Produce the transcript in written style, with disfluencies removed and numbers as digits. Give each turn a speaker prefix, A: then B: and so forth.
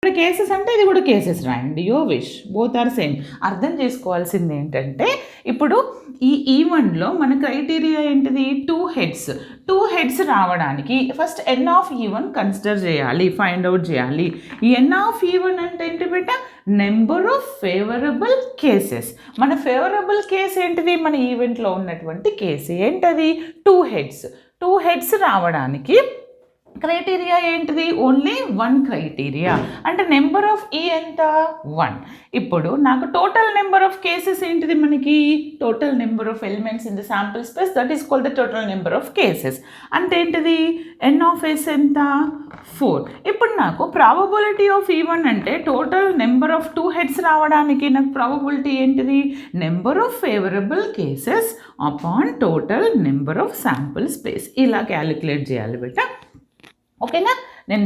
A: ఇప్పుడు కేసెస్ అంటే ఇది కూడా కేసెస్ రాయండి. యో విష్ బోత్ ఆర్ సేమ్. అర్థం చేసుకోవాల్సింది ఏంటంటే ఇప్పుడు ఈ ఈవెంట్లో మన క్రైటీరియా ఏంటిది? 2 హెడ్స్. 2 హెడ్స్ రావడానికి first N of event consider చేయాలి, ఫైండ్ అవుట్ చేయాలి. ఎన్ ఆఫ్ ఈవెన్ అంటే ఏంటి బిడ్డ? Number of favourable cases. మన ఫేవరబుల్ కేస్ ఏంటిది? మన ఈవెంట్లో ఉన్నటువంటి కేసు ఏంటది? 2 హెడ్స్. 2 హెడ్స్ రావడానికి క్రైటీరియా ఏంటిది? Only 1 criteria. అంటే నెంబర్ ఆఫ్ ఈ ఎంత? 1. ఇప్పుడు నాకు టోటల్ నెంబర్ ఆఫ్ కేసెస్ ఏంటిది? మనకి total number of elements in the sample space, that is called the total number of cases. అంటే ఏంటిది? ఎన్ ఆఫ్ ఎస్ ఎంత? 4. ఇప్పుడు నాకు ప్రాబబిలిటీ ఆఫ్ ఈవెన్ అంటే టోటల్ నెంబర్ ఆఫ్ 2 హెడ్స్ రావడానికి నాకు ప్రాబబిలిటీ ఏంటిది? Number of favourable cases upon total number of sample space. ఇలా క్యాలిక్యులేట్ చేయాలి బేట. ఓకేనా? నేను